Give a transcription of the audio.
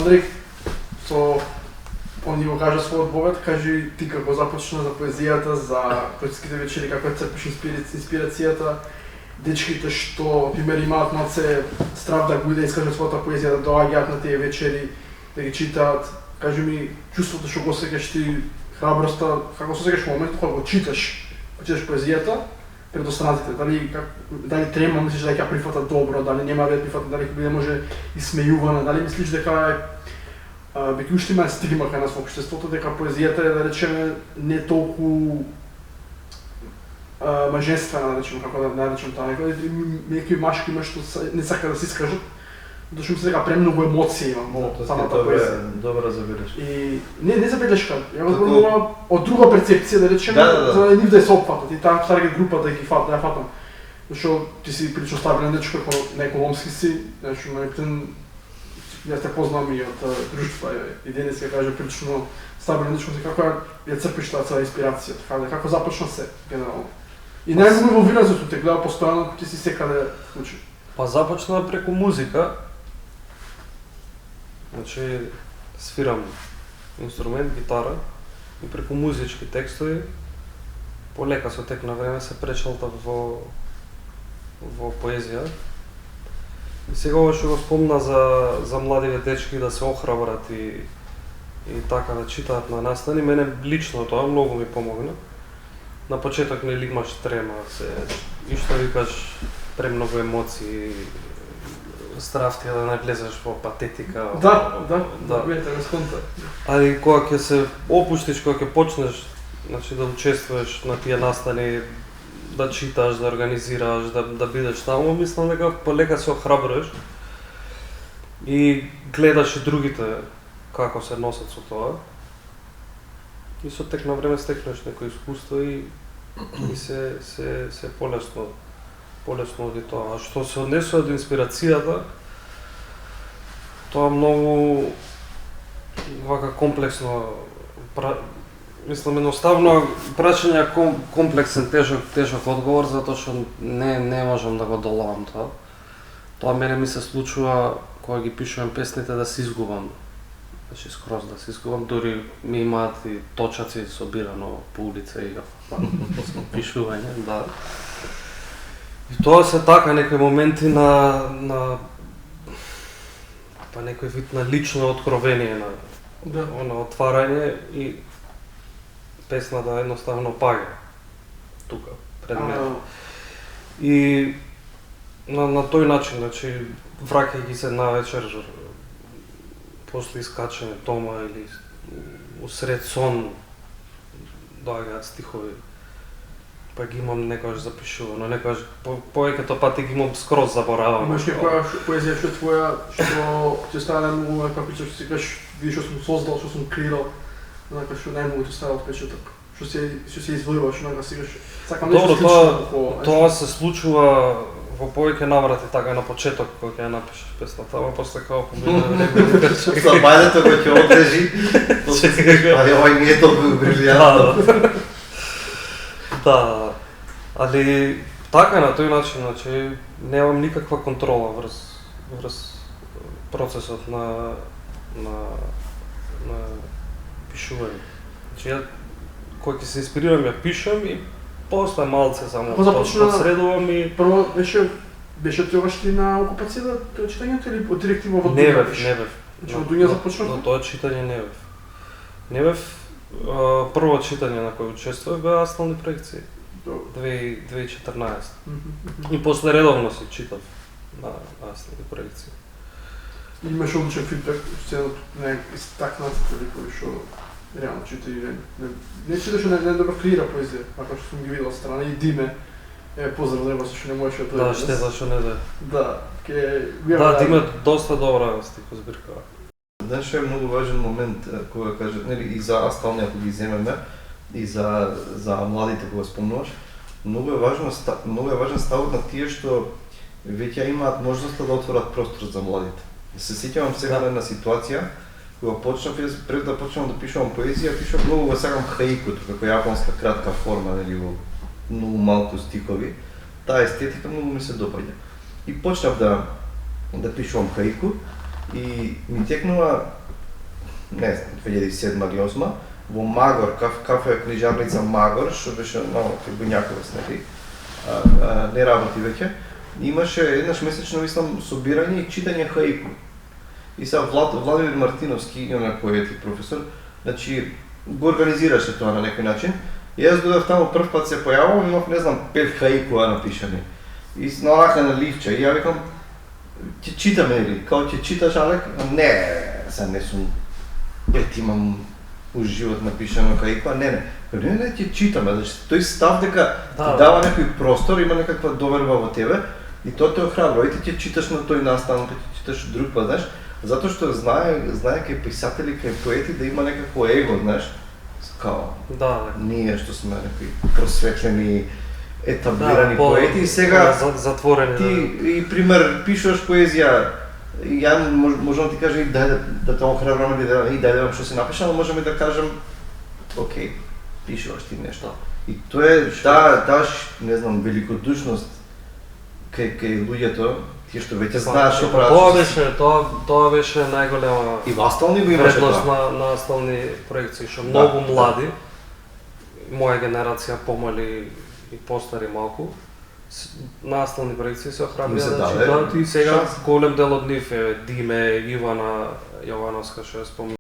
Андрей, он го кажа својот богат, кажи ти како започна за поезијата, за поетските вечери, како ја црпиш инспирацијата, дечките што, пример, имаат малце страв да го да искажат својата поезија, да доаѓаат на тие вечери, да ги читаат. Кажи ми, чувството што го осеќаш ти, храброста, како се осеќаш во моментот кога го читаш поезијата пред останатите, дали трема, мислиш дека ќе прифатат добро, дали нема да ја прифатат, дали ќе биде може исмејувана, дали мислиш дека веќе уште има стигма кај нас во општеството дека поезијата е, да речеме, не толку мажествена, да речеме, како да наречем тоа, некои машки има што не сака да се искажат, затоа што мислам дека премногу емоции има во самата поезија. Добра забелешка. И не забелешка, ја го зборувам од друга перцепција, да речеме, за да нив да се опфатат и таа таргет група да ги да ја фатам. Зашто ти си прилично стабилен дечко, на економски си, значи јас те познам и од друштва и денес ќе кажа прилично стабилен дечко, како ја црпиш таа цела инспирација, како започна се генерално. И најголемо во виразото те гледа постојано, ти си секаде учи. Па започна преку музика. Значи свирам инструмент, гитара и преку музички текстови полека со тек на време се прешалтав во поезија. И сега ова што го спомна за младиве дечки да се охрабрат и така да читаат на настани, мене лично тоа многу ми помогна. На почеток нели имаш трема, и што викаш премногу емоции, страв ти да не влезеш во патетика. Да, сконта. Али кога ќе се опуштиш, кога ќе почнеш, значи да учествуваш на тие настани, да читаш, да организираш, да бидеш таму, мислам дека полека се охрабруваш и гледаш и другите како се носат со тоа. И со тек на време стекнеш некој искуство и се полесно оди тоа. А што се однесува до инспирацијата, тоа многу вака комплексно, мислам едноставно прашање комплексен тежок одговор затоа што не можам да го долавам тоа. Тоа мене ми се случува кога ги пишувам песните да се изгубам. Значи скроз да се изгубам, дури ми имаат и точаци собирано по улица и пишување, да. И тоа се така некои моменти на некој вид на лично откровение, на отварање и песна да едноставно паѓа тука пред мене. И на тој начин, значи враќајќи се навечер после искачање дома или усред сон доаѓаат стихови, па ги имам некогаш запишувано, некогаш повеќето пати ги имам скроз заборавано. Имаш некоја поезија што е твоја, што ти става најмногу како што си кажеш, видиш што сум создал, што сум креирал, онака што најмногу ти става отпечаток, што се извојуваш, онака си кажеш, сакам нешто слично. Тоа се случува во повеќе наврати така на почеток кога ќе ја напишеш песната, ама после како помина некој перчек. Забајдето го ќе одрежи, али овај не е толку брилијантно. Да, али така на тој начин, значи немам никаква контрола врз процесот на пишување. Значи ја кога ќе се инспирирам ја пишам и после малце само посредувам и прво беше тогаш ти на окупацијата читањето или по директива во Не бев. Значи од дуња започнав? На тоа читање не бев. Не бев. Прво читање на кој учествував беа Астални проекции. 2014. И после редовно се читав на Астални проекции. Имаш одличен фидбек, сцената не истакнатите ликови што реално чита и не читаш не добро креира поезија, ако што сум ги видел страна и Диме, поздрав за него што не можеше да Да, штета што не да. Да, Да, Диме доста добра стихозбирка. Знаеш што е многу важен момент кога кажат, нели и за Астални ако ги земеме и за младите кога спомнуваш, многу е важен ставот на тие што веќе имаат можноста да отворат простор за младите. Се сеќавам сега на една ситуација кога почнав, пред да почнам да пишувам поезија, пишувам многу го сакам хаикуто, како јапонска кратка форма, нели во многу малку стихови. Таа естетика многу ми се допаѓа. И почнав да пишувам хаику И ми текнува, не знам, 2007 или 2008 во Магор, кафе книжарница Магор, што беше ново кај Буњаковец, нели, не работи веќе. Имаше еднаш месечно, мислам, собирање и читање хаику. И сега Владимир Мартиновски, имаме поет и професор, значи го организираше тоа на некој начин. И јас додев таму прв пат се појавувам, имав, не знам, 5 хаикуа напишани. И нарака на ливче, и ја викам, ќе читаме или, као ќе читаш, Алек? Не, сега не сум, имам у живот напишано хаикуа, не, ќе читаме, значи тој став дека ти дава некој простор, има некаква доверба во тебе, и тоа те охрабрува, и ти ќе читаш на тој настан, па ќе читаш друг пат, знаеш, затоа што знае кај писатели, кај поети да има некакво его, знаеш, као, ние што сме некои просветлени, етаблирани поети, и сега затворени. Ти, и пример, пишуваш поезија, и ја можам ти кажам и да те охрабрам и да видам што си напишал, можеме да кажем, окей, пишуваш ти нешто. И тоа е таа, не знам, великодушност кај луѓето, тие што веќе знаеш што прават. Тоа беше најголема и вастални го имаше вредност на астални проекции, што многу млади, моја генерација, помали и постари малку, на астални проекции се охрабрија да читаат, и сега голем дел од нив е Диме, Ивана Јовановска, што ја спомнам.